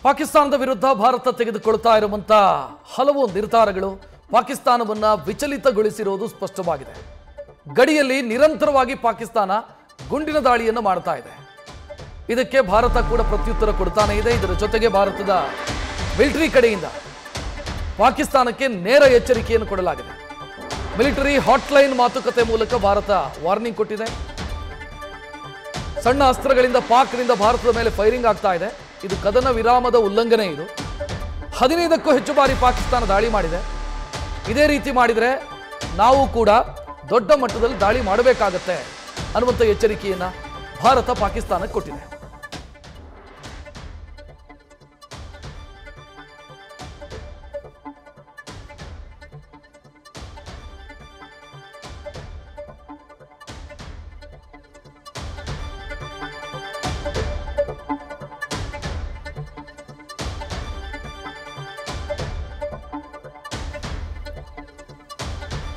ಪಾಕಿಸ್ತಾನದ ವಿರುದ್ಧ ಭಾರತ ತೆಗೆದುಕೊಳ್ಳುತ್ತಾ ಇರುವಂತಹ ಹಲವು ನಿರ್ಧಾರಗಳು ಪಾಕಿಸ್ತಾನವನ್ನ ವಿಚಲಿತಗೊಳಿಸಿರುವುದು ಸ್ಪಷ್ಟವಾಗಿದೆ. ಗಡಿಯಲ್ಲಿ ನಿರಂತರವಾಗಿ ಪಾಕಿಸ್ತಾನ ಗುಂಡಿನ ದಾಳಿಯನ್ನು ಮಾಡ್ತಾ ಇದೆ. ಇದಕ್ಕೆ ಭಾರತ ಕೂಡ ಪ್ರತ್ಯುತ್ತರ ಕೊಡ್ತಾನೆ ಇದೆ. ಇದರ ಜೊತೆಗೆ ಭಾರತದ ಮಿಲಿಟರಿ ಕಡೆಯಿಂದ ಪಾಕಿಸ್ತಾನಕ್ಕೆ ನೇರ ಎಚ್ಚರಿಕೆಯನ್ನು ಕೊಡಲಾಗಿದೆ. ಮಿಲಿಟರಿ ಹಾಟ್ಲೈನ್ ಮಾತುಕತೆ ಮೂಲಕ ಭಾರತ ವಾರ್ನಿಂಗ್ ಕೊಟ್ಟಿದೆ. ಸಣ್ಣ ಅಸ್ತ್ರಗಳಿಂದ ಪಾಕ್ನಿಂದ ಭಾರತದ ಮೇಲೆ ಫೈರಿಂಗ್ ಆಗ್ತಾ ಇದೆ. ಇದು ಕದನ ವಿರಾಮದ ಉಲ್ಲಂಘನೆ. ಇದು 15ಕ್ಕೂ ಹೆಚ್ಚು ಬಾರಿ ಪಾಕಿಸ್ತಾನ ದಾಳಿ ಮಾಡಿದೆ. ಇದೇ ರೀತಿ ಮಾಡಿದರೆ ನಾವು ಕೂಡ ದೊಡ್ಡ ಮಟ್ಟದಲ್ಲಿ ದಾಳಿ ಮಾಡಬೇಕಾಗತ್ತೆ ಅನ್ನುವಂಥ ಎಚ್ಚರಿಕೆಯನ್ನ ಭಾರತ ಪಾಕಿಸ್ತಾನಕ್ಕೆ ಕೊಟ್ಟಿದೆ.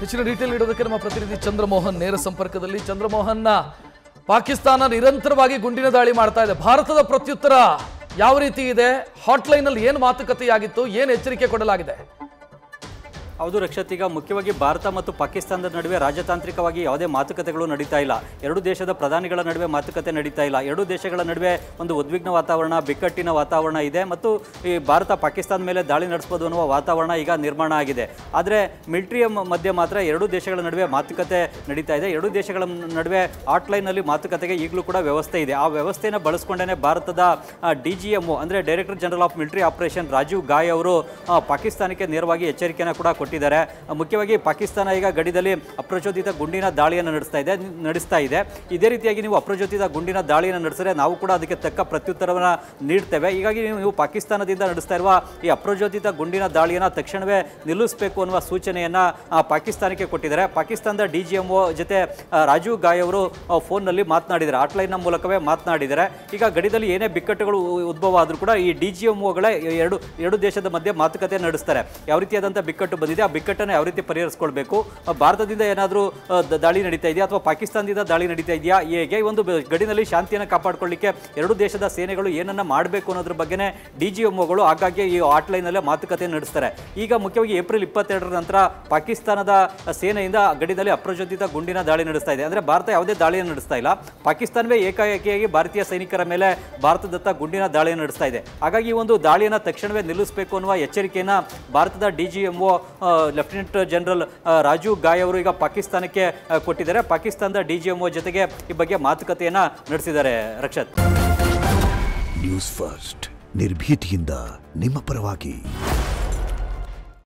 ಹೆಚ್ಚಿನ ಡೀಟೇಲ್ ಇಡೋದಕ್ಕೆ ನಮ್ಮ ಪ್ರತಿನಿಧಿ ಚಂದ್ರಮೋಹನ್ ನೇರ ಸಂಪರ್ಕದಲ್ಲಿ. ಚಂದ್ರಮೋಹನ್, ಪಾಕಿಸ್ತಾನ ನಿರಂತರವಾಗಿ ಗುಂಡಿನ ದಾಳಿ ಮಾಡ್ತಾ ಇದೆ. ಭಾರತದ ಪ್ರತ್ಯುತ್ತರ ಯಾವ ರೀತಿ ಇದೆ? ಹಾಟ್ಲೈನ್ ಅಲ್ಲಿ ಏನು ಮಾತುಕತೆಯಾಗಿತ್ತು? ಏನು ಎಚ್ಚರಿಕೆ ಕೊಡಲಾಗಿದೆ? ಹೌದು ರಕ್ಷತ್, ಈಗ ಮುಖ್ಯವಾಗಿ ಭಾರತ ಮತ್ತು ಪಾಕಿಸ್ತಾನದ ನಡುವೆ ರಾಜತಾಂತ್ರಿಕವಾಗಿ ಯಾವುದೇ ಮಾತುಕತೆಗಳು ನಡೀತಾ ಇಲ್ಲ. ಎರಡು ದೇಶದ ಪ್ರಧಾನಿಗಳ ನಡುವೆ ಮಾತುಕತೆ ನಡೀತಾ ಇಲ್ಲ. ಎರಡು ದೇಶಗಳ ನಡುವೆ ಒಂದು ಉದ್ವಿಗ್ನ ವಾತಾವರಣ, ಬಿಕ್ಕಟ್ಟಿನ ವಾತಾವರಣ ಇದೆ ಮತ್ತು ಈ ಭಾರತ ಪಾಕಿಸ್ತಾನ ಮೇಲೆ ದಾಳಿ ನಡೆಸಬಹುದು ಅನ್ನುವ ವಾತಾವರಣ ಈಗ ನಿರ್ಮಾಣ ಆಗಿದೆ. ಆದರೆ ಮಿಲಿಟರಿಯ ಮಧ್ಯೆ ಮಾತ್ರ ಎರಡು ದೇಶಗಳ ನಡುವೆ ಮಾತುಕತೆ ನಡೀತಾ ಇದೆ. ಎರಡು ದೇಶಗಳ ನಡುವೆ ಹಾಟ್ಲೈನಲ್ಲಿ ಮಾತುಕತೆಗೆ ಈಗಲೂ ಕೂಡ ವ್ಯವಸ್ಥೆ ಇದೆ. ಆ ವ್ಯವಸ್ಥೆಯನ್ನು ಬಳಸ್ಕೊಂಡೇ ಭಾರತದ DGMO ಅಂದರೆ director general of military operation Rajiv Ghai ಅವರು ಪಾಕಿಸ್ತಾನಕ್ಕೆ ನೇರವಾಗಿ ಎಚ್ಚರಿಕೆಯನ್ನು ಕೂಡ ಕೊಟ್ಟಿದ್ದಾರೆ. ಮುಖ್ಯವಾಗಿ ಪಾಕಿಸ್ತಾನ ಈಗ ಗಡಿಯಲ್ಲಿ ಅಪ್ರಚೋದಿತ ಗುಂಡಿನ ದಾಳಿಯನ್ನು ನಡೆಸ್ತಾ ಇದೆ. ಇದೇ ರೀತಿಯಾಗಿ ನೀವು ಅಪ್ರಚೋದಿತ ಗುಂಡಿನ ದಾಳಿಯನ್ನು ನಡೆಸಿದ್ರೆ ನಾವು ಕೂಡ ಅದಕ್ಕೆ ತಕ್ಕ ಪ್ರತ್ಯುತ್ತರವನ್ನು ನೀಡ್ತೇವೆ. ಹೀಗಾಗಿ ನೀವು ಪಾಕಿಸ್ತಾನದಿಂದ ನಡೆಸ್ತಾ ಇರುವ ಈ ಅಪ್ರಚೋದಿತ ಗುಂಡಿನ ದಾಳಿಯನ್ನು ತಕ್ಷಣವೇ ನಿಲ್ಲಿಸಬೇಕು ಅನ್ನುವ ಸೂಚನೆಯನ್ನು ಪಾಕಿಸ್ತಾನಕ್ಕೆ ಕೊಟ್ಟಿದ್ದಾರೆ. ಪಾಕಿಸ್ತಾನದ DGMO ಜೊತೆ ರಾಜೀವ್ ಗಾಯ್ ಅವರು ಫೋನ್ನಲ್ಲಿ ಮಾತನಾಡಿದ್ದಾರೆ, ಹಾಟ್ಲೈನ್ನ ಮೂಲಕವೇ ಮಾತನಾಡಿದ್ದಾರೆ. ಈಗ ಗಡಿಯಲ್ಲಿ ಏನೇ ಬಿಕ್ಕಟ್ಟುಗಳು ಉದ್ಭವ ಆದರೂ ಕೂಡ ಈ DGMOಗಳೇ ಎರಡು ದೇಶದ ಮಧ್ಯೆ ಮಾತುಕತೆ ನಡೆಸ್ತಾರೆ. ಯಾವ ರೀತಿಯಾದಂಥ ಬಿಕ್ಕಟ್ಟು ಬಂದಿದೆ, ಆ ಬಿಕ್ಕಟ್ಟನ್ನು ಯಾವ ರೀತಿ ಪರಿಹರಿಸಿಕೊಳ್ಬೇಕು, ಭಾರತದಿಂದ ಏನಾದರೂ ದಾಳಿ ನಡೀತಾ ಇದೆಯಾ ಅಥವಾ ಪಾಕಿಸ್ತಾನದಿಂದ ದಾಳಿ ನಡೀತಾ ಇದೆಯಾ, ಹೇಗೆ ಒಂದು ಗಡಿನಲ್ಲಿ ಶಾಂತಿಯನ್ನು ಕಾಪಾಡಿಕೊಳ್ಳಿಕ್ಕೆ ಎರಡು ದೇಶದ ಸೇನೆಗಳು ಏನನ್ನ ಮಾಡಬೇಕು ಅನ್ನೋದ್ರ ಬಗ್ಗೆನೇ DGMOಗಳು ಆಗಾಗ್ಗೆ ಈ ಹಾಟ್ಲೈನಲ್ಲೇ ಮಾತುಕತೆ ನಡೆಸ್ತಾರೆ. ಈಗ ಮುಖ್ಯವಾಗಿ ಏಪ್ರಿಲ್ 22ರ ನಂತರ ಪಾಕಿಸ್ತಾನದ ಸೇನೆಯಿಂದ ಗಡಿಯಲ್ಲಿ ಅಪ್ರಚೋದಿತ ಗುಂಡಿನ ದಾಳಿ ನಡೆಸ್ತಾ ಇದೆ. ಅಂದರೆ ಭಾರತ ಯಾವುದೇ ದಾಳಿಯನ್ನು ನಡೆಸ್ತಾ ಇಲ್ಲ, ಪಾಕಿಸ್ತಾನವೇ ಏಕಾಏಕಿಯಾಗಿ ಭಾರತೀಯ ಸೈನಿಕರ ಮೇಲೆ ಭಾರತದತ್ತ ಗುಂಡಿನ ದಾಳಿಯನ್ನು ನಡೆಸ್ತಾ ಇದೆ. ಹಾಗಾಗಿ ಈ ಒಂದು ದಾಳಿಯನ್ನು ತಕ್ಷಣವೇ ನಿಲ್ಲಿಸಬೇಕು ಅನ್ನುವ ಎಚ್ಚರಿಕೆಯನ್ನು ಭಾರತದ DGMO lieutenant general Rajiv Ghai ಅವರು ಈಗ ಪಾಕಿಸ್ತಾನಕ್ಕೆ ಕೊಟ್ಟಿದ್ದಾರೆ. ಪಾಕಿಸ್ತಾನದ DGMO ಜೊತೆಗೆ ಈ ಬಗ್ಗೆ ಮಾತುಕತೆಯನ್ನ ನಡೆಸಿದ್ದಾರೆ. ರಕ್ಷತ್, ನ್ಯೂಸ್ ಫಸ್ಟ್ ನಿರ್ಭೀತಿಯಿಂದ ನಿಮ್ಮ ಪರವಾಗಿ.